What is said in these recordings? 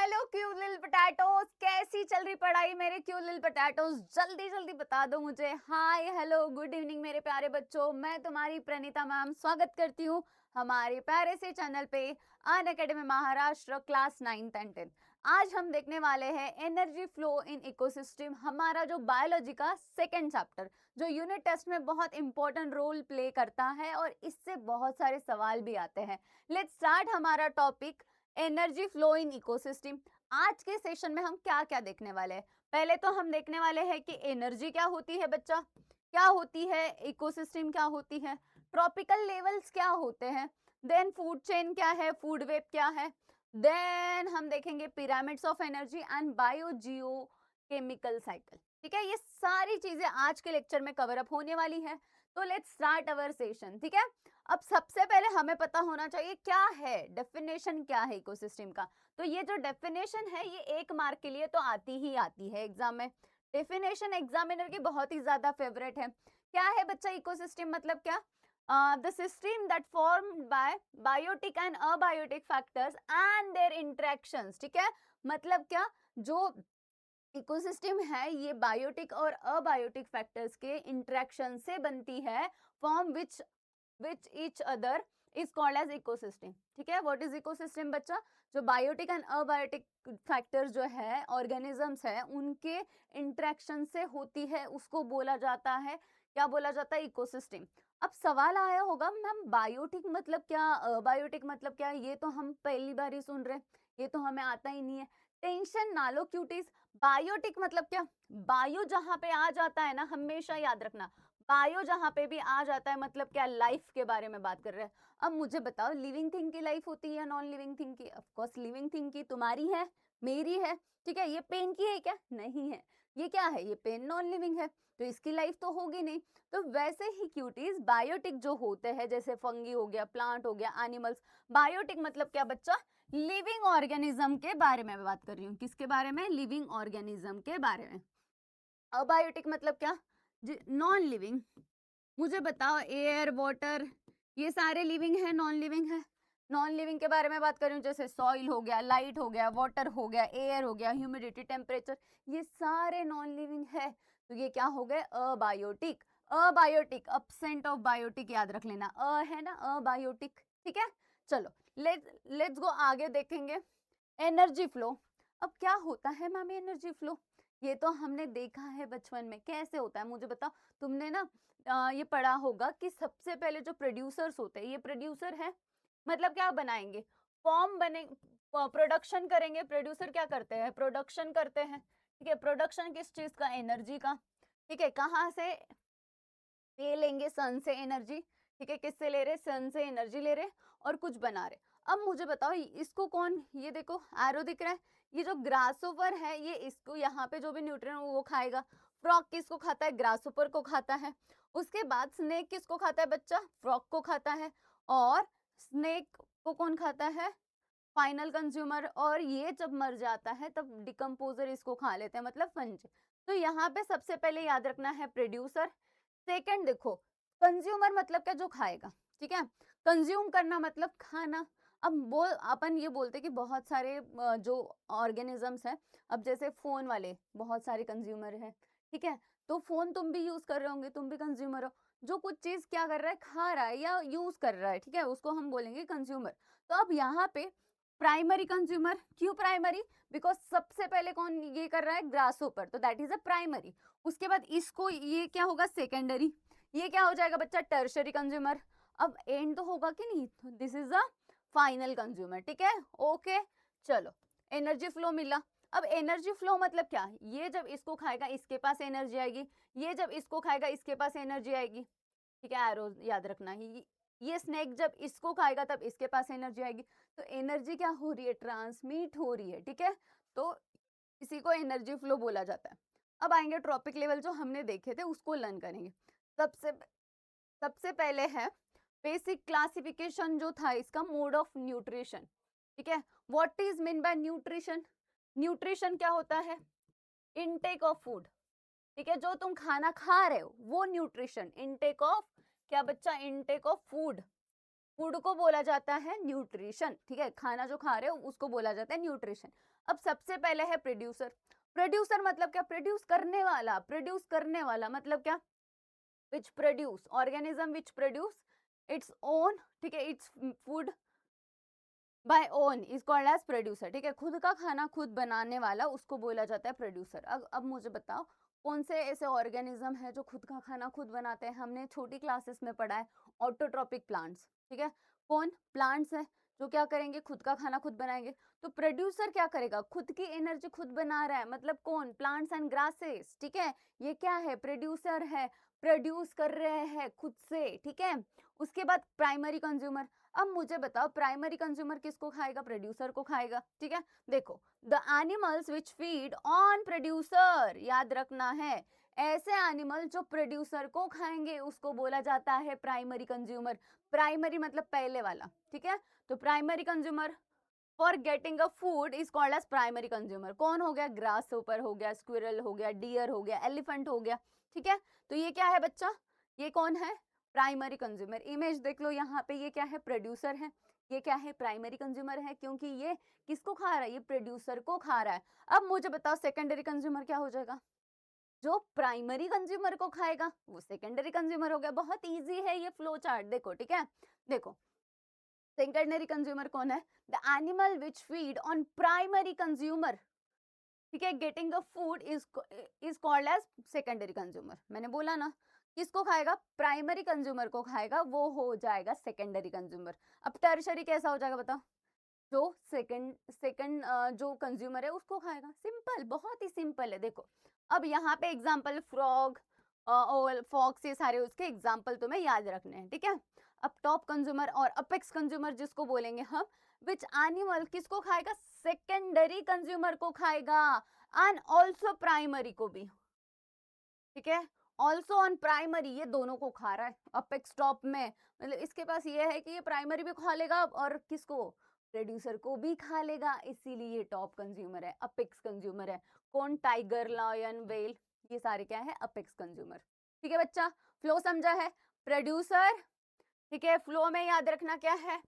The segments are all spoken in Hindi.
हेलो क्यूट लिटिल पोटैटोस, कैसी चल रही पढ़ाई मेरे क्यूट लिटिल पोटैटोस? जल्दी जल्दी बता दो मुझे। हाय हेलो गुड इवनिंग मेरे प्यारे बच्चों, मैं तुम्हारी प्रणीता मैम स्वागत करती हूँ हमारे प्यारे से चैनल पे Unacademy Maharashtra class 9th and 10th। आज हम देखने वाले हैं एनर्जी फ्लो इन इकोसिस्टम, हमारा जो बायोलॉजी का सेकेंड चैप्टर, जो यूनिट टेस्ट में बहुत इंपॉर्टेंट रोल प्ले करता है और इससे बहुत सारे सवाल भी आते हैं। लेट्स स्टार्ट हमारा topic energy flow in ecosystem. आज के सेशन में हम क्या क्या देखने वाले हैं? पहले तो हम देखने वाले हैं कि एनर्जी क्या होती है बच्चा, क्या होती है, इकोसिस्टम क्या होती है, ट्रॉपिकल लेवल्स क्या होते हैं, देन फूड चेन क्या है, फूड वेब क्या है, देन हम देखेंगे pyramids of energy and bio Jio chemical cycle. ठीक है, ये सारी चीजें आज के लेक्चर में कवर अप होने वाली है। तो लेट्स स्टार्ट अवर सेशन। ठीक है, अब सबसे पहले हमें पता होना चाहिए क्या है, डेफिनेशन क्या है इकोसिस्टम का। तो ये जो डेफिनेशन है ये 1 मार्क के लिए तो आती ही आती है एग्जाम में। डेफिनेशन एग्जामिनर की बहुत ही ज्यादा फेवरेट है। क्या है बच्चा इकोसिस्टम मतलब क्या? The system that formed by biotic and abiotic factors and their interactions. ठीक है, मतलब क्या, जो इकोसिस्टम है ये बायोटिक और अबायोटिक फैक्टर्स के इंटरेक्शन से बनती है, form which each other is called as ecosystem. ठीक है, व्हाट इज इकोसिस्टम बच्चा? जो बायोटिक एंड अबायोटिक फैक्टर्स जो है, ऑर्गेनिजम्स है, उनके इंटरेक्शन से होती है, उसको बोला जाता है, क्या बोला जाता है? इकोसिस्टम। अब सवाल आया होगा मैम बायोटिक मतलब क्या, अबायोटिक मतलब क्या? ये तो हम पहली बार ही सुन रहे हैं, ये तो हमें आता ही नहीं है। टेंशन ना लो क्यूटीज, बायोटिक मतलब क्या? बायो जहां पे आ जाता है ना, हमेशा याद रखना, बायो जहां पे भी आ जाता है मतलब क्या, लाइफ के बारे में बात कर रहे हैं। अब मुझे बताओ, लिविंग थिंग की लाइफ होती है या नॉन लिविंग थिंग की? ऑफ कोर्स लिविंग थिंग की। तुम्हारी है, मेरी है। ठीक है, ये पेन की है क्या? नहीं है। ये क्या है? ये पेन नॉन लिविंग है, तो इसकी लाइफ तो होगी नहीं। तो वैसे ही क्यूटीज बायोटिक जो होते हैं, जैसे फंगी हो गया, प्लांट हो गया, एनिमल्स। बायोटिक मतलब क्या बच्चा? लिविंग ऑर्गेनिज्म के बारे में बात कर रही हूँ। किसके बारे में? लिविंग ऑर्गेनिज्म के बारे में। अबायोटिक मतलब क्या? Non living. मुझे बताओ, एयर वाटर ये सारे लिविंग है नॉन लिविंग है? नॉन लिविंग के बारे में बात कर रही हूँ, जैसे सॉइल हो गया, लाइट हो गया, वाटर हो गया, एयर हो गया, ह्यूमिडिटी, टेम्परेचर, ये सारे नॉन लिविंग है। तो ये क्या हो गए? Abiotic. Abiotic, absent of biotic याद रख लेना, है ना, अबायोटिक। ठीक है, चलो लेट्स गो आगे देखेंगे एनर्जी फ्लो। अब क्या होता है मैम एनर्जी फ्लो? ये तो हमने देखा है बचपन में, कैसे होता है मुझे बताओ। तुमने ना ये पढ़ा होगा कि सबसे पहले जो प्रोड्यूसर्स होते हैं, ये प्रोड्यूसर है, मतलब क्या बनाएंगे, फॉर्म बने, प्रोडक्शन करेंगे। प्रोड्यूसर क्या करते हैं? प्रोडक्शन करते हैं। ठीक है, प्रोडक्शन किस चीज का? एनर्जी का। ठीक है, कहाँ से? ये लेंगे सन से एनर्जी। ठीक है, किससे ले रहे? सन से एनर्जी ले रहे और कुछ बना रहे। अब मुझे बताओ इसको कौन, ये देखो एरो दिख रहा है, ये जो ग्रासोपर है ये इसको, यहाँ पे जो भी न्यूट्रिएंट वो खाएगा। फ्रॉग किसको खाता है? ग्रासोपर को खाता है। उसके बाद स्नेक किसको खाता है बच्चा? फ्रॉग को खाता है। और स्नेक को कौन खाता है? Final consumer. और ये जब मर जाता है तब डिकम्पोजर इसको खा लेते हैं, मतलब फंज। तो यहाँ पे सबसे पहले याद रखना है प्रोड्यूसर। सेकंड देखो, कंज्यूमर मतलब क्या? जो खाएगा। ठीक है, कंज्यूम करना मतलब खाना। अब अपन ये बोलते कि बहुत सारे जो ऑर्गेनिजम्स हैं, अब जैसे फोन वाले बहुत सारे कंज्यूमर हैं। ठीक है, तो फोन तुम भी यूज कर रहे होंगे, तुम भी कंज्यूमर हो। जो कुछ चीज क्या कर रहा है, खा रहा है या यूज कर रहा है, ठीक है, उसको हम बोलेंगे कंज्यूमर। तो अब यहाँ पे प्राइमरी कंज्यूमर, क्यों प्राइमरी? बिकॉज सबसे पहले कौन ये कर रहा है? ग्रासहोपर, तो दैट इज अ प्राइमरी। उसके बाद इसको ये क्या होगा? सेकेंडरी। ये क्या हो जाएगा बच्चा? Tertiary consumer. अब एंड तो होगा कि नहीं, तो this is a final consumer. ठीक है, ओके, चलो एनर्जी फ्लो मिला। अब एनर्जी फ्लो मतलब क्या? ये जब इसको खाएगा इसके पास एनर्जी आएगी, ये जब इसको खाएगा इसके पास एनर्जी आएगी। ठीक है, एरो याद रखना ही। ये स्नेक जब इसको खाएगा तब इसके पास एनर्जी आएगी। तो एनर्जी क्या हो रही है? ट्रांसमिट हो रही है। ठीक है, तो इसी को एनर्जी फ्लो बोला जाता है। अब आएंगे ट्रॉपिक लेवल, जो हमने देखे थे उसको लर्न करेंगे। सबसे सबसे पहले है बेसिक क्लासिफिकेशन जो था इसका, मोड ऑफ न्यूट्रिशन। ठीक है, what is mean by nutrition? Nutrition क्या होता है? Intake of food. ठीक है, जो तुम खाना खा रहे हो वो न्यूट्रिशन। इनटेक ऑफ क्या बच्चा? Intake of food. फूड को बोला जाता है न्यूट्रिशन, ठीक है, खाना जो खा रहे हो उसको बोला जाता है न्यूट्रिशन। अब सबसे पहले है प्रोड्यूसर। प्रोड्यूसर मतलब क्या? प्रोड्यूस करने वाला मतलब क्या? Which produce, organism which produce its own, ठीक है, its food by own is called as producer, ठीक है, खुद का खाना खुद बनाने वाला उसको बोला जाता है प्रोड्यूसर। अब मुझे बताओ कौन से ऐसे ऑर्गेनिज्म है जो खुद का खाना खुद बनाते हैं? हमने छोटी क्लासेस में पढ़ा है ऑटोट्रॉपिक प्लांट्स, ठीक है, कौन प्लांट्स है जो क्या करेंगे? खुद का खाना खुद बनाएंगे। तो प्रोड्यूसर क्या करेगा? खुद की एनर्जी खुद बना रहा है, मतलब कौन? प्लांट्स एंड ग्रासेस, ठीक है, ये क्या है? प्रोड्यूसर है, प्रोड्यूस कर रहे हैं खुद से, ठीक है। उसके बाद प्राइमरी कंज्यूमर। अब मुझे बताओ प्राइमरी कंज्यूमर किसको खाएगा? प्रोड्यूसर को खाएगा, ठीक है। देखो, the animals which feed on producer, याद रखना है, ऐसे एनिमल जो प्रोड्यूसर को खाएंगे उसको बोला जाता है प्राइमरी कंज्यूमर। प्राइमरी मतलब पहले वाला, ठीक है। तो primary consumer for getting a food is called as primary consumer. कौन हो गया? ग्रास ऊपर हो गया, स्क्विरल हो गया, डियर हो गया, एलिफेंट हो गया, ठीक है। तो ये क्या है बच्चा? ये कौन है? Primary consumer. इमेज देख लो यहाँ पे, ये क्या है? प्रोड्यूसर है, ये क्या है? प्राइमरी कंज्यूमर है, क्योंकि ये किसको खा रहा है? ये प्रोड्यूसर को खा रहा है। अब मुझे बताओ सेकेंडरी कंज्यूमर क्या हो जाएगा? जो प्राइमरी कंज्यूमर को खाएगा वो सेकेंडरी कंज्यूमर हो गया। बहुत इजी है ये फ्लो चार्ट, देखो, ठीक है। देखो, सेकेंडरी कंज्यूमर कौन है? The animal which feed on primary consumer, ठीक है, getting the food is called as secondary consumer. मैंने बोला ना, किसको खाएगा? प्राइमरी कंज्यूमर को खाएगा, वो हो जाएगा सेकेंडरी कंज्यूमर। अब टर्शरी कैसा हो जाएगा बताओ? जो सेकंड सेकंड जो कंज्यूमर है उसको खाएगा। सिंपल, बहुत ही सिंपल है। देखो, अब यहाँ पे एग्जांपल फ्रॉग, ओल, फॉक्स, ये सारे उसके एग्जांपल तुम्हें याद रखने हैं, ठीक है। अब टॉप कंज्यूमर और अपेक्स कंज्यूमर जिसको बोलेंगे हम, विच एनिमल किसको खाएगा? सेकेंडरी कंज्यूमर को खाएगा, एंड ऑल्सो प्राइमरी को भी, ठीक है। ऑल्सो ऑन प्राइमरी, ये दोनों को खा रहा है अपेक्स टॉप में, मतलब इसके पास ये है कि ये प्राइमरी भी खा लेगा और किसको? प्रोड्यूसर को भी खा लेगा, इसीलिए ये टॉप कंज्यूमर है, अपेक्स कंज्यूमर है। कौन? टाइगर, लायन, वेल, ये सारे क्या है? अपेक्स कंज्यूमर, ठीक है बच्चा। फ्लो समझा है? प्रोड्यूसर, ठीक है, फ्लो में याद रखना क्या है?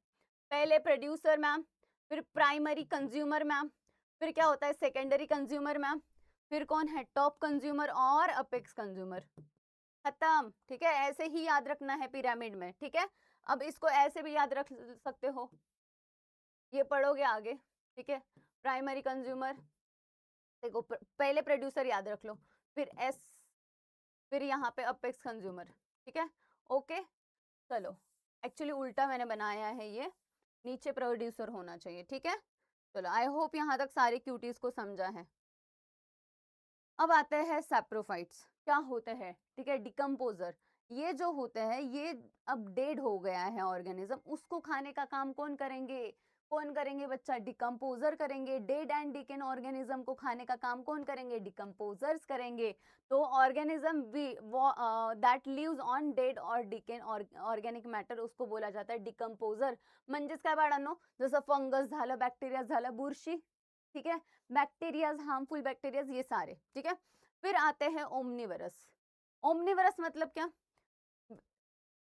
पहले प्रोड्यूसर मैम, फिर प्राइमरी कंज्यूमर मैम, फिर क्या होता है? सेकेंडरी कंज्यूमर मैम, फिर कौन है? टॉप कंज्यूमर और अपेक्स कंज्यूमर। खत्म, ठीक है, ऐसे ही याद रखना है पिरामिड में, ठीक है। अब इसको ऐसे भी याद रख सकते हो, ये पढ़ोगे आगे, ठीक है। प्राइमरी कंज्यूमर, देखो पहले प्रोड्यूसर याद रख लो, फिर एस, फिर यहाँ पे अपेक्स कंज्यूमर, ठीक है। ओके, चलो, एक्चुअली उल्टा मैंने बनाया है, ये नीचे प्रोड्यूसर होना चाहिए, ठीक है। चलो, आई होप यहाँ तक सारी क्यूटीज को समझा है। अब आते हैं सैप्रोफाइट्स, क्या होते हैं? ठीक है, डिकम्पोजर। ये जो होते हैं ये अब डेड हो गया है ऑर्गेनिज्म, उसको खाने का काम कौन करेंगे? कौन करेंगे बच्चा? डिकम्पोजर करेंगे। डेड एंड डिकेन ऑर्गेनिज्म को खाने का काम कौन करेंगे? डिकम्पोजर्स करेंगे। तो organism that lives on dead और डिकेन ऑर्गेनिक मॅटर उसको बोला जाता है डिकम्पोजर। म्हणजेच काय बाळांनो, जसं फंगस झालं, बॅक्टेरिया झालं, बुरशी, ठीक है, बैक्टीरियाज, हार्मफुल बैक्टीरियाज, ये सारे, ठीक है। फिर आते हैं ओमनिवरस। ओमनिवरस मतलब क्या?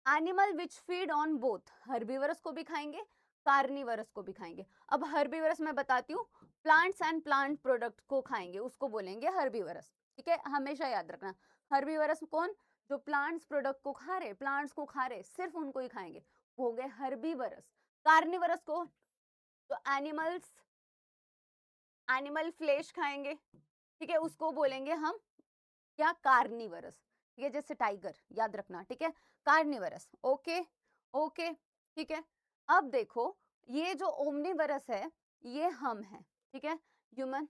Animal which feed on both, herbivores को भी खाएंगे, कार्निवरस को भी खाएंगे। अब हर्बीवरस मैं बताती हूँ, प्लांट्स एंड प्लांट प्रोडक्ट को खाएंगे उसको बोलेंगे हर्बीवरस, ठीक है, हमेशा याद रखना। हर्बीवरस कौन? जो प्लांट्स प्रोडक्ट को खा रहे, प्लांट्स को खा रहे, सिर्फ उनको ही खाएंगे, वो हो गए हर्बीवरस। कार्निवरस को, तो एनिमल फ्लेश खाएंगे, ठीक है, उसको बोलेंगे हम क्या? कार्निवरस, ठीक है, जैसे टाइगर, याद रखना, ठीक है, कार्निवरस। ओके, ओके, ठीक है। अब देखो, ये जो ओमनिवरस है ये हम हैं, ठीक है, ह्यूमन।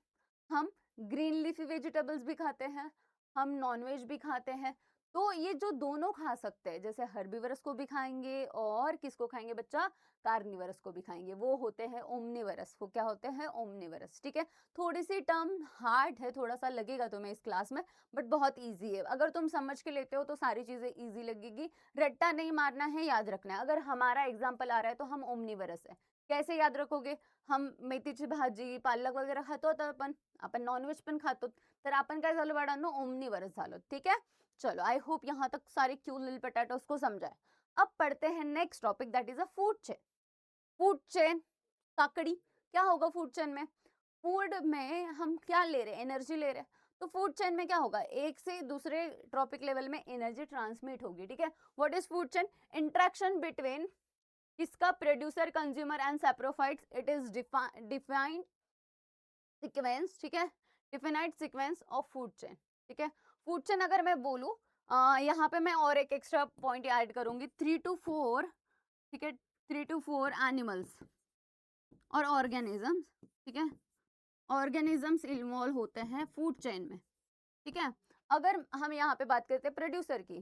हम ग्रीन लीफी वेजिटेबल्स भी खाते हैं, हम नॉनवेज भी खाते हैं। तो ये जो दोनों खा सकते हैं, जैसे हर्बीवरस को भी खाएंगे और किसको खाएंगे बच्चा? कार्निवरस को भी खाएंगे, वो होते हैं ओमनिवरस। वो क्या होते हैं? ओमनिवरस, ठीक है। थोड़ी सी टर्म हार्ड है, थोड़ा सा लगेगा तुम्हें इस क्लास में, बट बहुत इजी है। अगर तुम समझ के लेते हो तो सारी चीजें इजी लगेगी। रट्टा नहीं मारना है, याद रखना है। अगर हमारा एग्जाम्पल आ रहा है तो हम ओमनिवरस है, कैसे याद रखोगे? हम मेथीची भाजी, पालक वगैरे खातो तर आपण नॉनव्हेज पण खातो, तर आपण काय झालो बाळांनो? ओमनिवरस झालो, ठीक है। चलो, आई होप यहाँ तक सारे क्यूट लिटिल पोटैटोस को समझा है। अब पढ़ते हैं next topic, that is a food chain. Food chain काकड़ी, क्या होगा फूड चेन में? फूड में हम क्या ले रहे हैं? एनर्जी ले रहे हैं। तो फूड चेन में क्या होगा? एक से दूसरे ट्रॉपिक लेवल में एनर्जी ट्रांसमिट होगी, ठीक है। What is food chain? Interaction between किसका? Producer, consumer and saprophytes. It is defined sequence, ठीक है, definite sequence of food chain, ठीक है। फूड चेन अगर मैं बोलूं, यहाँ पे मैं और एक एक्स्ट्रा पॉइंट ऐड करूंगी, 3 to 4, ठीक है, 3 to 4 एनिमल्स और ऑर्गेनिजम्स, ठीक है, ऑर्गेनिजम्स इन्वॉल्व होते हैं फूड चेन में, ठीक है। अगर हम यहाँ पे बात करते हैं प्रोड्यूसर की,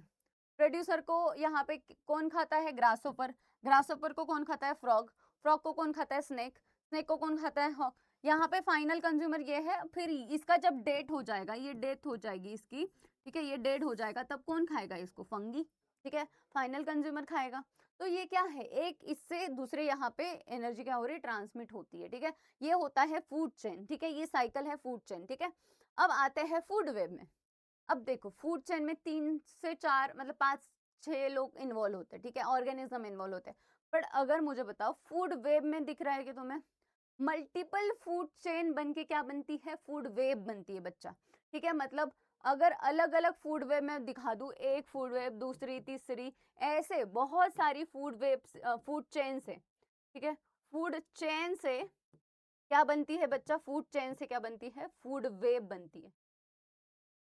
प्रोड्यूसर को यहाँ पे कौन खाता है? ग्रासोपर। ग्रासोपर को कौन खाता है? फ्रॉग। फ्रॉग को कौन खाता है? स्नेक। स्नेक को कौन खाता है? हॉक। यहाँ पे फाइनल कंज्यूमर ये है। फिर इसका जब डेथ हो जाएगा, ये डेथ हो जाएगी इसकी, ठीक है, ये डेड हो जाएगा, तब कौन खाएगा इसको? फंगी, ठीक है, फाइनल कंज्यूमर खाएगा। तो ये क्या है? एक इससे दूसरे यहाँ पे एनर्जी क्या हो रही है? ट्रांसमिट होती है, ठीक है। ये होता है फूड चेन, ठीक है, ये साइकिल है फूड चेन, ठीक है। अब आते हैं फूड वेब में। अब देखो फूड चेन में 3 से 4 मतलब 5-6 लोग इन्वॉल्व होते हैं, ठीक है, ऑर्गेनिज्म इन्वॉल्व होते हैं। पर अगर मुझे बताओ फूड वेब में दिख रहा है कि तुम्हें मल्टीपल फूड चेन बन के क्या बनती है? फूड वेब बनती है बच्चा, ठीक है। मतलब अगर अलग अलग फूड वेब में दिखा दूं, एक फूड वेब, दूसरी, तीसरी, ऐसे बहुत सारी फूड वेब, फूड चेन से, ठीक है, फूड चेन से क्या बनती है बच्चा? फूड चेन से क्या बनती है? फूड वेब बनती है।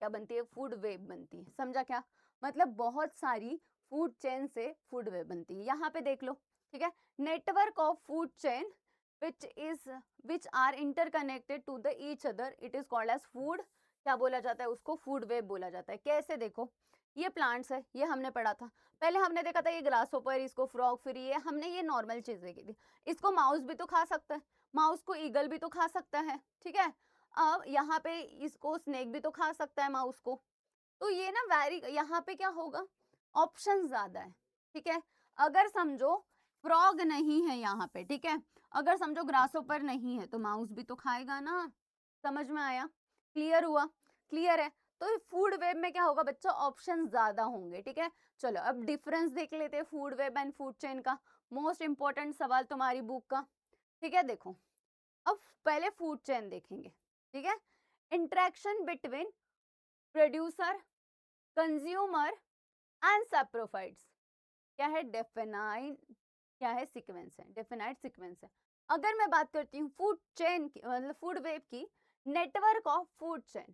क्या बनती है? फूड वेब बनती है। समझा क्या? मतलब बहुत सारी फूड चेन से फूड वेब बनती है। यहाँ पे देख लो, ठीक है, network of food chain which is which are interconnected to the each other, it is called as food, क्या बोला जाता है उसको? फूड वेब बोला जाता है। कैसे? देखो, ये प्लांट्स है, ये हमने पढ़ा था पहले, हमने देखा था ये ग्रास ऊपर, इसको फ्रॉग, फिर ये हमने ये नॉर्मल चीज देखी थी। इसको माउस भी तो खा सकता है, माउस को ईगल भी तो खा सकता है, ठीक है। अब यहाँ पे इसको स्नेक भी तो खा सकता है, माउस को। तो ये ना वेरी, यहाँ पे क्या होगा? ऑप्शन ज्यादा है, ठीक है। अगर समझो फ्रॉग नहीं है यहाँ पे, ठीक है, अगर समझो ग्रासोपर नहीं है, तो माउस भी तो खाएगा ना। समझ में आया? क्लियर हुआ? क्लियर है? तो फूड वेब में क्या होगा बच्चा? ऑप्शन ज्यादा होंगे, ठीक है। चलो अब डिफरेंस देख लेते हैं food web and food chain का। मोस्ट इंपॉर्टेंट सवाल तुम्हारी बुक का, ठीक है। देखो, अब पहले फूड चेन देखेंगे, ठीक है। Interaction between producer, consumer and saprophytes, क्या है? डेफिनाइट, क्या है? सीक्वेंस है, डेफिनाइट सीक्वेंस है। अगर मैं बात करती हूँ फूड चेन की, मतलब फूड वेब की, नेटवर्क ऑफ फूड चेन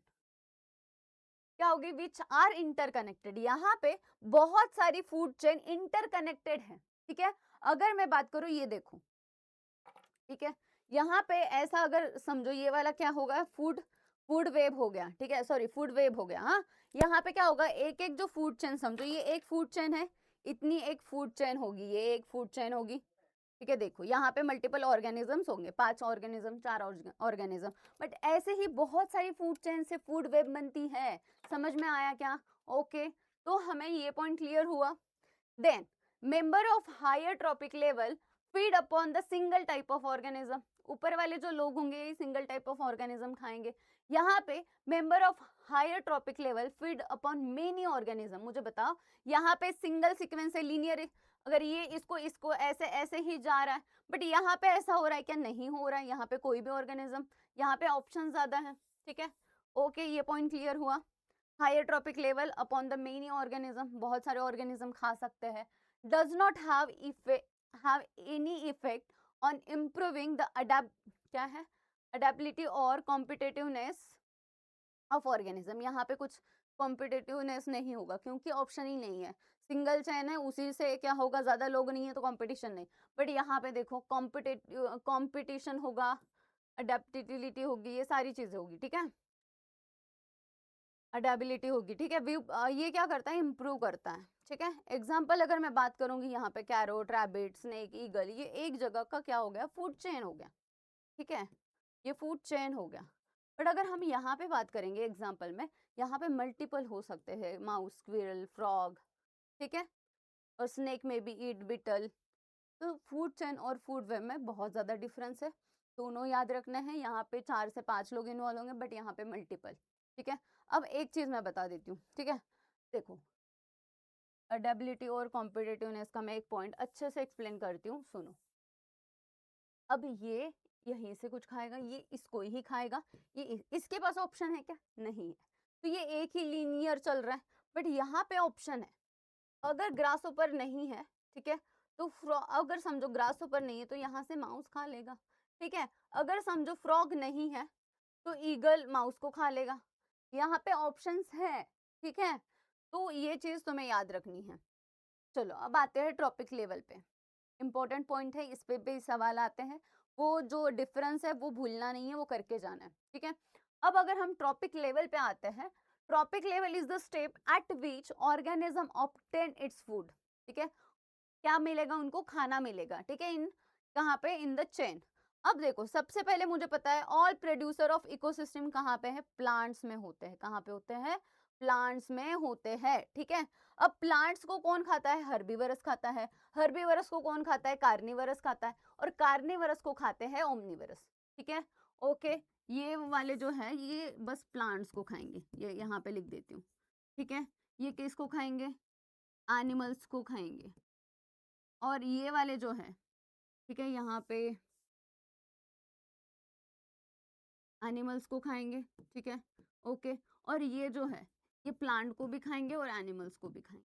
क्या होगी? Which are interconnected. यहाँ पे बहुत सारी फूड चेन इंटरकनेक्टेड है, ठीक है। अगर मैं बात करूँ, ये देखो, ठीक है, यहाँ पे ऐसा अगर समझो, ये वाला क्या होगा? फूड फूड वेब हो गया, ठीक है, सॉरी फूड वेब हो गया। हाँ, यहाँ पे क्या होगा? एक एक जो फूड चेन, समझो ये एक फूड चेन है, इतनी एक फूड चेन होगी, ये एक फूड चेन होगी, ठीक है। देखो यहाँ पे मल्टीपल ऑर्गेनिजम्स होंगे, 5 ऑर्गेनिज्म, 4 ऑर्गेनिज्म, बट ऐसे ही बहुत सारी फूड चेन से फूड वेब बनती है। समझ में आया क्या? ओके, तो हमें ये पॉइंट क्लियर हुआ। Then member of higher trophic level feed upon the single type of organism. ऊपर वाले जो लोग होंगे ये सिंगल टाइप ऑफ ऑर्गेनिज्म खाएंगे। यहाँ पे member of higher trophic level feed upon many organism. मुझे बताओ, यहाँ पे सिंगल सीक्वेंस है, लीनियर, अगर ये इसको इसको ऐसे ऐसे ही जा रहा है, बट यहाँ पे ऐसा हो रहा है क्या? नहीं हो रहा है। यहाँ पे कोई भी ऑर्गेनिज्म, यहाँ पे ऑप्शन ज्यादा है, ठीक है। ओके, ये पॉइंट क्लियर हुआ। Higher trophic level upon the many organism, बहुत सारे ऑर्गेनिज्म खा सकते हैं। Does not have any effect on improving the क्या है? अडेप्टिबिलिटी और कॉम्पिटिटिवनेस ऑफ ऑर्गेनिज्म। यहाँ पे कुछ कॉम्पिटिटिवनेस नहीं होगा, क्योंकि ऑप्शन ही नहीं है, सिंगल चेन है, उसी से क्या होगा? ज्यादा लोग नहीं है तो कंपटीशन नहीं। बट यहाँ पे देखो कंपटीशन होगा, अडेप्टिबिलिटी होगी, ये सारी चीजें होगी, ठीक है, अडेबिलिटी होगी, ठीक है। ये क्या करता है? इंप्रूव करता है, ठीक है। एग्जाम्पल अगर मैं बात करूंगी, यहाँ पे कैरोट, रैबिट, स्नेक, ईगल, ये एक जगह का क्या हो गया? फूड चेन हो गया, ठीक है, ये फूड चेन हो गया। बट अगर हम यहाँ पे बात करेंगे एग्जाम्पल में, यहाँ पे मल्टीपल हो सकते हैं, माउस, स्क्विरल, फ्रॉग, ठीक है, और स्नेक में भी ईट बिटल। तो फूड चेन और फूड वेब में बहुत ज़्यादा डिफरेंस है, दोनों याद रखना है। यहाँ पे 4 से 5 लोग इन्वॉल्व होंगे, बट यहाँ पे मल्टीपल, ठीक है। अब एक चीज़ मैं बता देती हूँ, ठीक है। देखो, अडेबिलिटी और कॉम्पिटिटिवनेस का मैं एक पॉइंट अच्छे से एक्सप्लेन करती हूँ, सुनो। अब ये यहीं से कुछ खाएगा, ये इसको ही खाएगा, ये इसके पास ऑप्शन है क्या? नहीं है। तो ये एक ही लीनियर चल रहा है, बट यहाँ पे ऑप्शन है। अगर ग्रास ऊपर नहीं है, ठीक है, तो अगर समझो ग्रास ऊपर नहीं है तो यहाँ से माउस खा लेगा, ठीक है। अगर समझो फ्रॉग नहीं है तो ईगल माउस को खा लेगा। यहाँ पे ऑप्शंस है, ठीक है। तो ये चीज तुम्हें याद रखनी है। चलो अब आते हैं टॉपिक लेवल पे। इंपॉर्टेंट पॉइंट है, इस पे भी सवाल आते हैं। वो जो डिफरेंस है वो भूलना नहीं है, वो करके जाना है, ठीक है। अब अगर हम ट्रॉपिक लेवल पे आते हैं, trophic level is the step at which organism obtain its food, ठीक है। क्या मिलेगा उनको? खाना मिलेगा, ठीक है। इन कहाँ पे? In the chain. अब देखो, सबसे पहले मुझे पता है ऑल प्रोड्यूसर ऑफ इकोसिस्टम कहाँ पे है? प्लांट्स में होते हैं। कहाँ पे होते हैं? प्लांट्स में होते हैं, ठीक है। अब प्लांट्स को कौन खाता है? हर्बीवरस खाता है। हर्बीवरस को कौन खाता है? कार्निवरस खाता है। और कार्निवरस को खाते हैं ओमनिवरस, ठीक है। ओके, ये वाले जो है ये बस प्लांट्स को खाएंगे, ये यहाँ पे लिख देती हूँ, ठीक है। ये किसको खाएंगे? एनिमल्स को खाएंगे। और ये वाले जो है, ठीक है, यहाँ पे एनिमल्स को खाएंगे, ठीक है। ओके, और ये जो है ये प्लांट को भी खाएंगे और एनिमल्स को भी खाएंगे,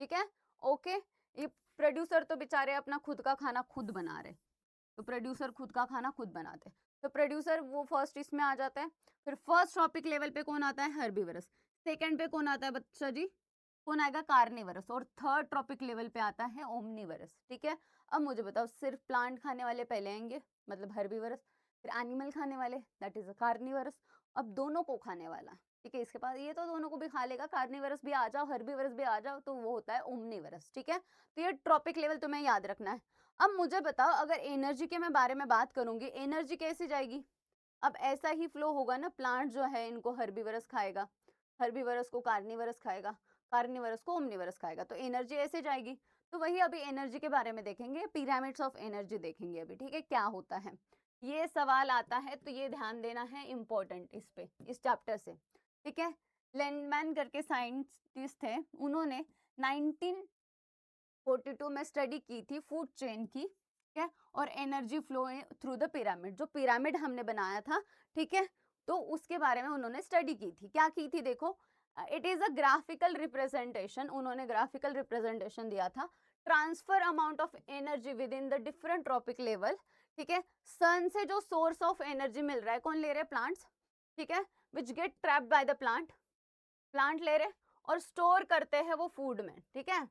ठीक है। ओके, ये प्रोड्यूसर तो बेचारे अपना खुद का खाना खुद बना रहे, तो प्रोड्यूसर खुद का खाना खुद बनाते हैं, तो प्रोड्यूसर वो फर्स्ट इसमें आ जाता है। फिर फर्स्ट टॉपिक लेवल पे कौन आता है? हर्बीवरस। सेकंड पे कौन आता है बच्चा जी? कौन आएगा? कार्निवरस। और थर्ड टॉपिक लेवल पे आता है ओमनिवरस, ठीक है। अब मुझे बताओ, सिर्फ प्लांट खाने वाले पहले आएंगे, मतलब हर्बीवरस, फिर एनिमल खाने वाले दैट इज कार्निवरस, अब दोनों को खाने वाला, ठीक है। इसके पास ये तो दोनों को भी खा लेगा, कार्निवरस भी आ जाओ हर्बीवरस भी आ जाओ, तो वो होता है ओमनिवरस, ठीक है। तो ये ट्रॉपिक लेवल तुम्हें याद रखना है। अब मुझे बताओ, अगर एनर्जी के मैं बारे में बात करूंगी, एनर्जी कैसे जाएगी? अब ऐसा ही फ्लो होगा ना, प्लांट जो है इनको हर्बीवरस खाएगा, हर्बीवरस को कार्निवरस खाएगा, कार्निवरस को ओमनिवरस खाएगा, तो एनर्जी ऐसे जाएगी। तो वही अभी एनर्जी के बारे में देखेंगे, पिरामिड्स ऑफ एनर्जी देखेंगे अभी, ठीक है, क्या होता है। ये सवाल आता है तो ये ध्यान देना है, इंपॉर्टेंट इस पे, इस चैप्टर से, ठीक है। लेंडमैन करके साइंटिस्ट थे, उन्होंने 1942 में स्टडी की थी फूड चेन की, ठीक है, और energy flow through the pyramid, जो पिरामिड हमने बनाया था, ठीक है, तो उसके बारे में उन्होंने स्टडी की थी। क्या की थी? देखो, it is a graphical representation, उन्होंने ग्राफिकल रिप्रेजेंटेशन दिया था। Transfer amount of energy with in the different trophic level, ठीक है। सन से जो सोर्स ऑफ एनर्जी मिल रहा है, कौन ले रहे हैं? प्लांट्स, ठीक है, which get trapped by the plant, plant ले रहे, और स्टोर करते हैं वो फूड में, ठीक है।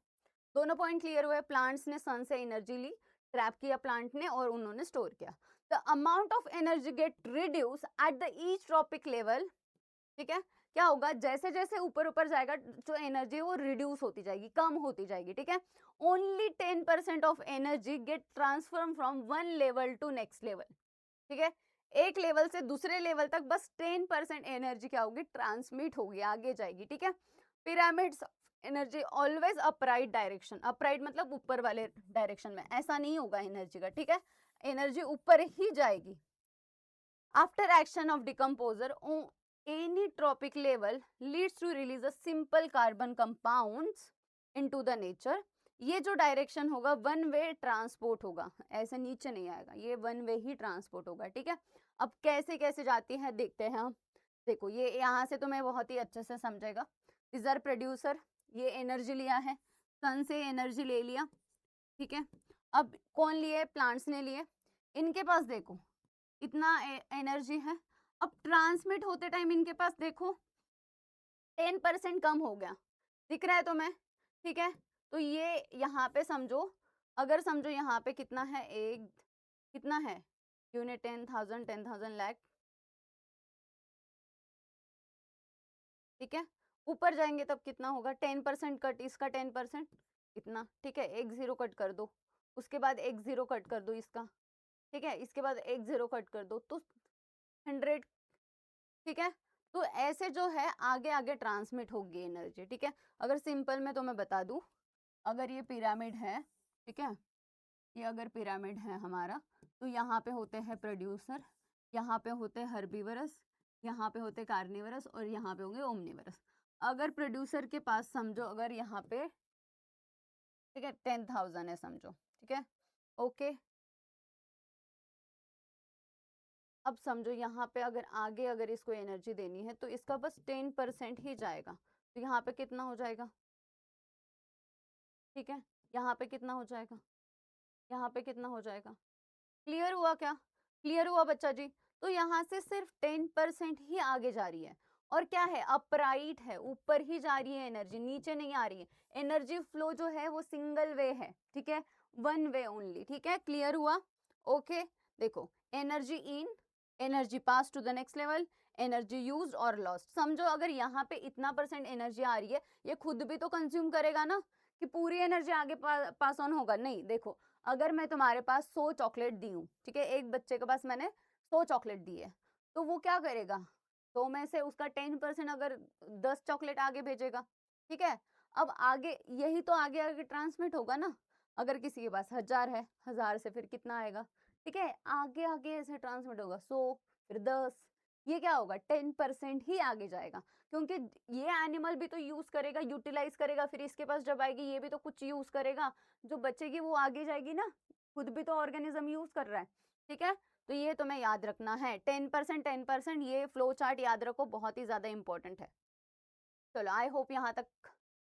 दोनों पॉइंट क्लियर हुए, प्लांट्स ने सन से एनर्जी ली, ट्रैप किया प्लांट ने, और उन्होंने स्टोर किया। The amount of energy get reduce at the each trophic level, ठीक है। क्या होगा? जैसे जैसे ऊपर ऊपर जाएगा, जो एनर्जी है वो रिड्यूस होती जाएगी, कम होती जाएगी, ठीक है। Only 10% of energy get transform from one level to next level, ठीक है। एक लेवल से दूसरे लेवल तक बस 10% एनर्जी क्या होगी? ट्रांसमिट होगी, आगे जाएगी, ठीक है। Pyramids energy always upright direction, upright मतलब ऊपर वाले डायरेक्शन में, ऐसा नहीं होगा एनर्जी का, ठीक है। एनर्जी ऊपर ही जाएगी। After action of decomposer any tropic level leads to release a simple carbon compounds into the nature। ये जो डायरेक्शन होगा वन वे ट्रांसपोर्ट होगा, ऐसे नीचे नहीं आएगा, ये वन वे ही ट्रांसपोर्ट होगा, ठीक है। अब कैसे कैसे जाती है देखते हैं हम। देखो, ये यहाँ से तुम्हें बहुत ही अच्छे से समझेगा। इजर प्रोड्यूसर, ये एनर्जी लिया है, सन से एनर्जी ले लिया, ठीक है। अब कौन लिए? प्लांट्स ने लिए। इनके पास देखो इतना एनर्जी है, अब ट्रांसमिट होते टाइम इनके पास देखो 10% कम हो गया, दिख रहा है तुम्हें, ठीक है। तो ये यहाँ पे समझो, अगर समझो यहाँ पे कितना है, एक कितना है यूनिट, 10,000, 10,000 लाख, ठीक है। ऊपर जाएंगे तब कितना होगा? 10% कट, इसका 10% इतना, ठीक है। एक जीरो कट कर दो, उसके बाद एक जीरो कट कर दो इसका, ठीक है, इसके बाद एक जीरो कट कर दो, तो 100, ठीक है। तो ऐसे जो है आगे आगे ट्रांसमिट होगी एनर्जी, ठीक है। अगर सिंपल में तो मैं बता दूं, अगर ये पिरामिड है, ठीक है, ये अगर पिरामिड है हमारा, तो यहाँ पे होते हैं प्रोड्यूसर, यहाँ पे होते हैं हर्बीवरस, यहाँ पे होते कार्निवरस, और यहाँ पे होंगे ओमनिवरस। अगर प्रोड्यूसर के पास समझो, अगर यहाँ पे ठीक है, 10,000 है समझो, ठीक है, ओके। अब समझो यहाँ पे अगर आगे अगर इसको एनर्जी देनी है तो इसका बस 10% ही जाएगा, तो यहाँ पे कितना हो जाएगा, ठीक है, यहाँ पे कितना हो जाएगा, यहाँ पे कितना हो जाएगा, क्लियर हुआ क्या, क्लियर हुआ बच्चा जी। तो यहाँ से सिर्फ 10% ही आगे जा रही है, और क्या है, अपराइट है, ऊपर ही जा रही है एनर्जी, नीचे नहीं आ रही है। एनर्जी फ्लो जो है वो सिंगल वे है, ठीक है, वन वे ओनली, ठीक है, क्लियर हुआ, ओके। देखो, energy in, energy pass to the next level, energy used और लॉस्ट। समझो अगर यहाँ पे इतना परसेंट एनर्जी आ रही है, ये खुद भी तो कंज्यूम करेगा ना, कि पूरी एनर्जी आगे पास ऑन होगा, नहीं। देखो, अगर मैं तुम्हारे पास 100 चॉकलेट दी हूँ, ठीक है, एक बच्चे के पास मैंने 100 चॉकलेट दी है, तो वो क्या करेगा, 100 में से उसका 10% अगर 10 चॉकलेट आगे भेजेगा, ठीक है। अब आगे यही तो आगे आगे ट्रांसमिट होगा ना, अगर किसी के पास 1000 है, 1000 से फिर कितना आएगा, ठीक है, आगे आगे ऐसे ट्रांसमिट होगा, 100 फिर 10, ये क्या होगा, 10% ही आगे जाएगा, क्योंकि ये एनिमल भी तो यूज करेगा, यूटिलाइज करेगा, फिर इसके पास जब आएगी ये भी तो कुछ यूज करेगा, जो बचेगी वो आगे जाएगी ना, खुद भी तो ऑर्गेनिज्म यूज कर रहा है, ठीक है। तो ये तुम्हें याद रखना है, 10%, 10%, ये फ्लो चार्ट याद रखो, बहुत ही ज्यादा इंपॉर्टेंट है। चलो, आई होप यहाँ तक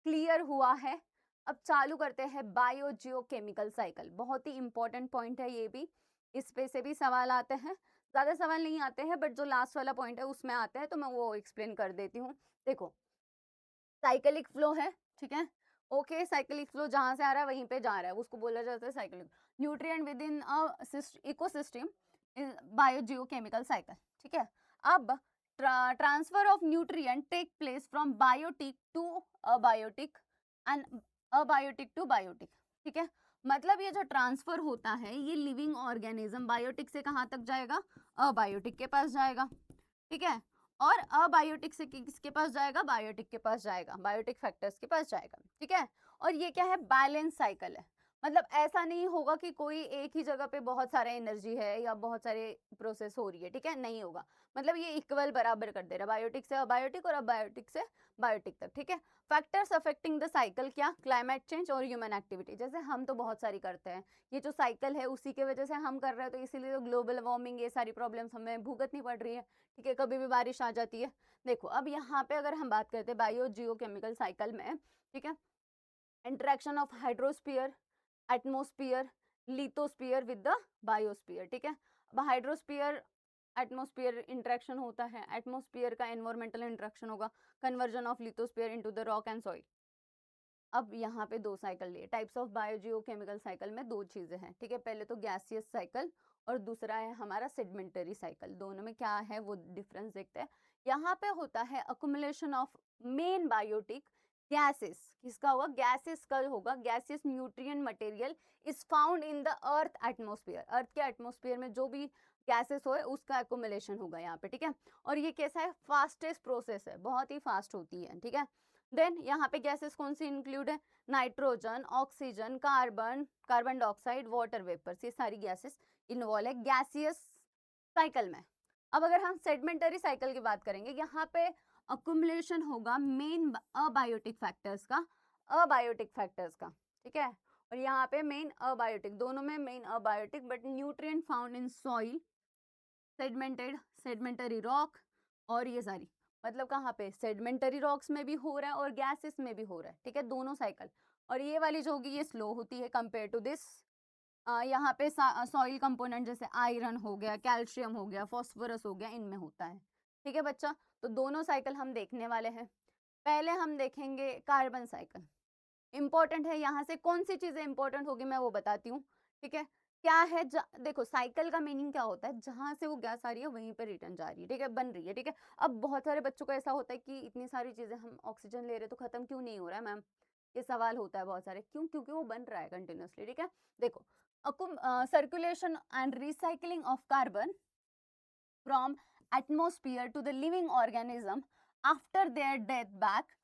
क्लियर हुआ है। अब चालू करते हैं बायो जियो केमिकल साइकिल, बहुत ही इंपॉर्टेंट पॉइंट है ये भी, इस पे से भी सवाल आते हैं, ज्यादा सवाल नहीं आते हैं, बट जो लास्ट वाला पॉइंट है उसमें आते हैं, तो मैं वो एक्सप्लेन कर देती हूँ। देखो, साइक्लिक फ्लो है, ठीक है, ओके, साइक्लिक फ्लो जहां से आ रहा है वहीं पे जा रहा है, उसको बोला जाता है cyclic. Nutrient within ecosystem biogeochemical cycle, ठीक है। अब transfer of nutrient take place from biotic to abiotic and abiotic to biotic, ठीक है। मतलब ये जो ट्रांसफर होता है, ये लिविंग ऑर्गेनिज्म बायोटिक से कहाँ तक जाएगा, अबायोटिक के पास जाएगा, ठीक है। और अबायोटिक से किसके पास जाएगा, बायोटिक के पास जाएगा, बायोटिक फैक्टर्स के पास जाएगा, ठीक है। और ये क्या है, बैलेंस साइकिल है, मतलब ऐसा नहीं होगा कि कोई एक ही जगह पे बहुत सारा एनर्जी है या बहुत सारे प्रोसेस हो रही है, ठीक है, नहीं होगा, मतलब ये इक्वल बराबर कर दे रहा है, बायोटिक से अबायोटिक और अबायोटिक से बायोटिक तक, ठीक है। फैक्टर्स अफेक्टिंग द साइकिल, क्या, क्लाइमेट चेंज और ह्यूमन एक्टिविटी, जैसे हम तो बहुत सारी करते हैं, ये जो साइकिल है उसी की वजह से हम कर रहे हैं, तो इसीलिए तो ग्लोबल वार्मिंग, ये सारी प्रॉब्लम्स हमें भुगतनी पड़ रही है, ठीक है, कभी भी बारिश आ जाती है। देखो, अब यहाँ पे अगर हम बात करते हैं बायो जियोकेमिकल साइकिल में, ठीक है, interaction of hydrosphere, atmosphere, lithosphere with the biosphere, ठीक है। अब हाइड्रोस्फीयर एटमोस्फियर इंटरेक्शन होता है, एटमोस्फियर का एनवायरमेंटल इंटरेक्शन होगा, conversion of lithosphere into the rock and soil. अब यहाँ पे दो साइकिल लिए, टाइप्स ऑफ बायोजियोकेमिकल साइकिल में दो चीजें हैं, ठीक है, पहले तो गैसियस साइकिल और दूसरा है हमारा सेडिमेंटरी साइकिल, दोनों में क्या है वो डिफरेंस देखते हैं। यहाँ पे होता है accumulation of main biotic gases, किसका होगा, गैसेस का होगा, gaseous nutrient material is found in the earth atmosphere, earth के एटमोस्फियर में जो भी गैसेस हो उसका अकुमुलेशन होगा यहाँ पे, ठीक है। और ये कैसा है, फास्टेस्ट प्रोसेस है, बहुत ही फास्ट होती है, ठीक है। देन यहाँ पे गैसेस कौन सी इंक्लूड है, nitrogen, oxygen, carbon, carbon dioxide, water vapours, ये सारी गैसेस इन्वॉल्व है गैसियस साइकिल में। अब अगर हम सेडिमेंटरी साइकिल की बात करेंगे, यहाँ पे अकुमुलेशन होगा मेन अबायोटिक फैक्टर्स का, अबायोटिक फैक्टर्स का, ठीक है। और यहाँ पे मेन अबायोटिक, दोनों में main abiotic, but nutrient found in soil, sedimented, sedimentary rock, और ये सारी, मतलब कहाँ पे, सेडिमेंटरी रॉक्स में भी हो रहा है और गैसेस में भी हो रहा है, ठीक है, दोनों साइकिल। और ये वाली जो होगी ये स्लो होती है कंपेयर टू दिस। यहाँ पे सॉइल कंपोनेंट जैसे आयरन हो गया, कैल्शियम हो गया, फॉस्फोरस हो गया, इनमें होता है, ठीक है बच्चा। तो दोनों साइकिल हम देखने वाले हैं। पहले हम देखेंगे कार्बन साइकिल, इंपॉर्टेंट है, यहाँ से कौन सी चीजें इंपॉर्टेंट होगी मैं वो बताती हूँ, ठीक है। क्या है, देखो साइकिल का मीनिंग क्या होता है, जहां से वो गैस आ रही है वहीं पे रिटर्न जा रही है, ठीक है, बन रही है, ठीक है। अब बहुत सारे बच्चों को ऐसा होता है कि इतनी सारी चीजें हम ऑक्सीजन ले रहे हैं तो खत्म क्यों नहीं हो रहा है मैम, ये सवाल होता है बहुत सारे, क्यों, क्योंकि वो बन रहा है कंटिन्यूसली, ठीक है। देखो, circulation and recycling of carbon from atmosphere to the living organism after their death back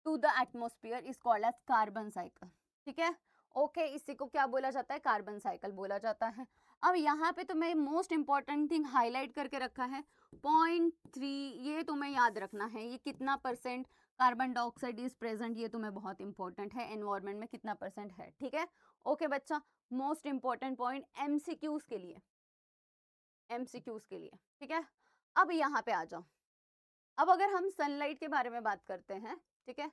to the atmosphere is called as carbon cycle, ठीक है, ओके। इसी को क्या बोला जाता है, कार्बन साइकिल बोला जाता है। अब यहाँ पे तो मैं मोस्ट इम्पॉर्टेंट थिंग हाईलाइट करके रखा है 0.3, ये तुम्हें याद रखना है, ये कितना percent carbon dioxide is present, ये तुम्हें बहुत इंपॉर्टेंट है, एनवायरमेंट में कितना परसेंट है, ठीक है। ओके बच्चा, मोस्ट इंपॉर्टेंट पॉइंट एमसीक्यूज के लिए, एमसीक्यूज के लिए, ठीक है। अब यहाँ पे आ जाओ। अब अगर हम सनलाइट के बारे में बात करते हैं, ठीक है,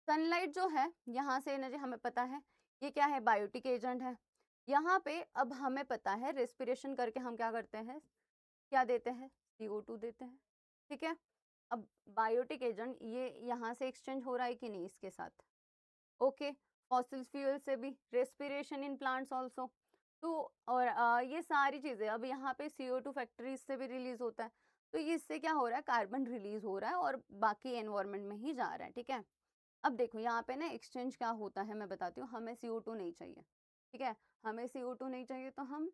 सनलाइट जो है यहाँ से एनर्जी हमें पता है, ये क्या है, बायोटिक एजेंट है। यहाँ पे अब हमें पता है रेस्पिरेशन करके हम क्या करते हैं, क्या देते हैं, CO2 देते हैं, ठीक है। अब बायोटिक एजेंट ये यहाँ से एक्सचेंज हो रहा है कि नहीं इसके साथ, ओके। फॉसिल फ्यूल से भी, रेस्पिरेशन इन प्लांट्स ऑल्सो, तो और ये सारी चीजें, अब यहाँ पे CO2 फैक्ट्रीज से भी रिलीज होता है, तो इससे क्या हो रहा है, कार्बन रिलीज हो रहा है और बाकी एनवायरमेंट में ही जा रहा है, ठीक है। अब देखो यहाँ पे ना एक्सचेंज क्या होता है मैं बताती हूँ, हमें CO2 नहीं चाहिए, ठीक है, हमें CO2 नहीं चाहिए तो हम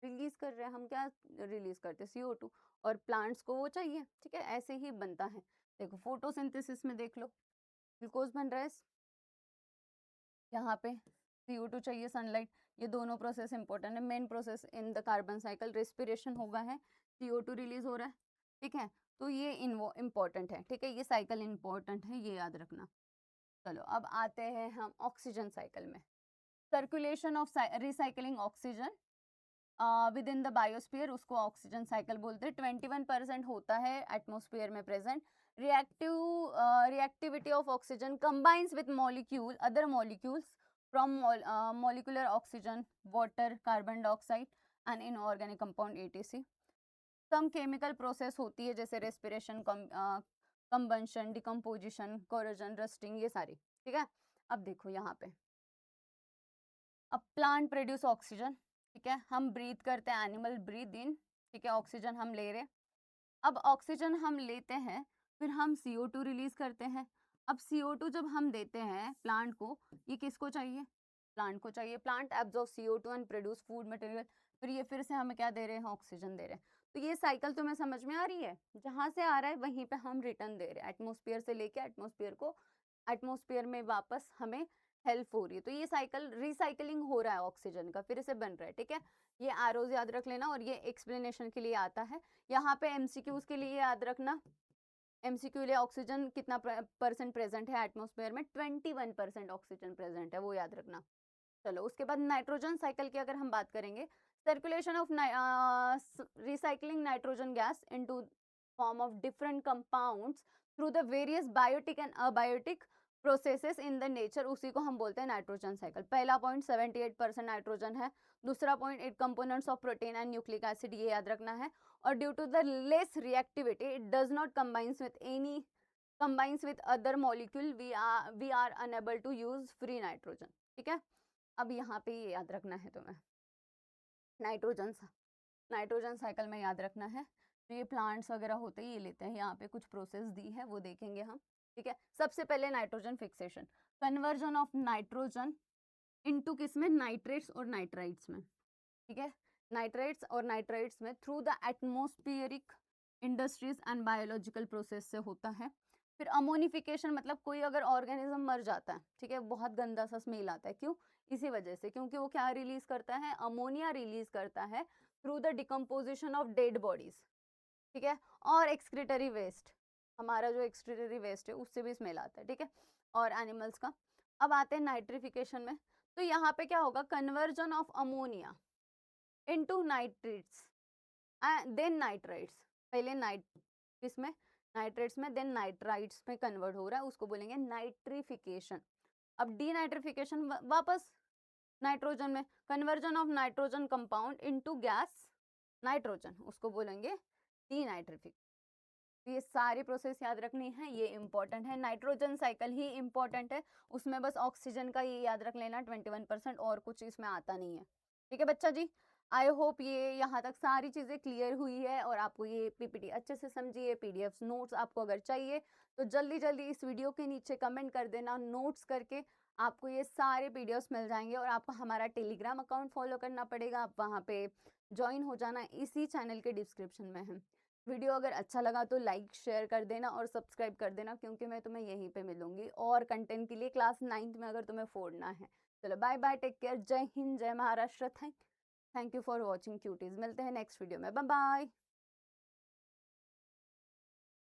रिलीज कर रहे हैं, हम क्या रिलीज करते हैं, CO2, और प्लांट्स को वो चाहिए, ठीक है, ऐसे ही बनता है। देखो फोटोसिंथेसिस में देख लो, ग्लूकोज बन रहा है, यहाँ पे CO2 चाहिए, सनलाइट, ये दोनों प्रोसेस इंपॉर्टेंट है। Main process in the carbon cycle respiration होगा है, CO2 रिलीज हो रहा है, ठीक है, तो ये इम्पोर्टेंट है, ठीक है, ये साइकिल इंपॉर्टेंट है, ये याद रखना। चलो अब आते हैं हम ऑक्सीजन साइकिल में। Circulation of recycling oxygen within the biosphere, उसको ऑक्सीजन साइकिल बोलते हैं। 21% होता है एटमोस्फियर में present. Reactivity of oxygen combines with molecule other molecules from molecular oxygen, water, carbon dioxide and inorganic compound etc। Some chemical process होती है जैसे respiration, combustion, decomposition, corrosion, rusting, ये सारी, ठीक है। अब देखो यहाँ पे, अब प्लांट प्रोड्यूस ऑक्सीजन, ठीक है, हम ब्रीथ करते हैं, एनिमल ब्रीथ इन, ठीक है, ऑक्सीजन हम ले रहे हैं। अब ऑक्सीजन हम लेते हैं, फिर हम CO2 रिलीज करते हैं। अब CO2 जब हम देते हैं प्लांट को, ये किसको चाहिए, प्लांट को चाहिए, plant absorb CO2 and produce food material, फिर ये फिर से हमें क्या दे रहे हैं, ऑक्सीजन दे रहे हैं। तो ये साइकिल तुम्हें समझ में आ रही है, जहां से आ रहा है वहीं पे हम रिटर्न दे रहे हैं, एटमोस्फियर से लेके एटमोस्फियर को, एटमोस्फियर में वापस हमें हेल्प हो रही है। तो ये साइकिल रिसाइकलिंग हो रहा है ऑक्सीजन का, फिर से बन रहा है, ठीक है। ये एरोज याद रख लेना, और ये एक्सप्लेनेशन के लिए आता है। यहाँ पे MCQs के लिए याद रखना, MCQ लिए ऑक्सीजन कितना परसेंट प्रेजेंट है एटमोस्फेयर में, 21% ऑक्सीजन प्रेजेंट है, वो याद रखना। चलो उसके बाद नाइट्रोजन साइकिल की अगर हम बात करेंगे, circulation of recycling nitrogen gas into form of different compounds through the various biotic and abiotic processes in the nature, उसी को हम बोलते हैं नाइट्रोजन साइकिल। पहला पॉइंट 78% नाइट्रोजन है, दूसरा point 8 components of protein and nucleic acid, ये याद रखना है। और due to the less reactivity it does not combines with any combines with other molecule, we are unable to use free nitrogen, ठीक है। अब यहाँ पे ये याद रखना है तुम्हें, नाइट्रोजन नाइट्रोजन साइकिल में याद रखना है, तो ये प्लांट्स वगैरह होते हैं, ये लेते हैं, यहाँ पे कुछ प्रोसेस दी है वो देखेंगे हम, ठीक है। सबसे पहले nitrogen fixation, conversion of nitrogen into किस में, नाइट्रेट्स और नाइट्राइट्स में, ठीक है, नाइट्रेट्स और नाइट्राइट्स में through the atmospheric industries and biological process से होता है। फिर अमोनिफिकेशन, मतलब कोई अगर ऑर्गेनिज्म मर जाता है, ठीक है, बहुत गंदा सा स्मेल आता है, क्यों, इसी वजह से, क्योंकि वो क्या रिलीज करता है, अमोनिया रिलीज करता है through the decomposition of dead bodies, ठीक है। और एक्सक्रीटरी वेस्ट, हमारा जो एक्सक्रीटरी वेस्ट है उससे भी स्मेल आता है, ठीक है, और एनिमल्स का। अब आते हैं नाइट्रिफिकेशन में, तो यहाँ पे क्या होगा, conversion of ammonia into nitrates then nitrites, पहले इसमें नाइट्रेट्स में, देन नाइट्राइट्स में कन्वर्ट हो रहा है, उसको बोलेंगे नाइट्रिफिकेशन। अब डीनाइट्रिफिकेशन, वापस नाइट्रोजन में, conversion of nitrogen compound into gas nitrogen, उसको बोलेंगे डीनाइट्रिफिकेशन। ये सारी प्रोसेस याद रखनी है, ये इंपॉर्टेंट है, नाइट्रोजन साइकिल ही इंपॉर्टेंट है, उसमें बस ऑक्सीजन का ये याद रख लेना 21%, और कुछ इसमें आता नहीं है, ठीक है बच्चा जी। आई होप ये यहाँ तक सारी चीज़ें क्लियर हुई है और आपको ये PPT अच्छे से समझिए। PDF नोट्स आपको अगर चाहिए तो जल्दी जल्दी इस वीडियो के नीचे कमेंट कर देना, नोट्स करके आपको ये सारे PDFs मिल जाएंगे। और आपको हमारा टेलीग्राम अकाउंट फॉलो करना पड़ेगा, आप वहाँ पे ज्वाइन हो जाना, इसी चैनल के डिस्क्रिप्शन में है। वीडियो अगर अच्छा लगा तो लाइक शेयर कर देना और सब्सक्राइब कर देना, क्योंकि मैं तुम्हें यहीं पे मिलूंगी और कंटेंट के लिए क्लास 9th में अगर तुम्हें फोड़ना है। चलो बाय बाय, टेक केयर, जय हिंद, जय Maharashtra, thank thank you for watching cuties. मिलते हैं नेक्स्ट वीडियो में, बाय बाय।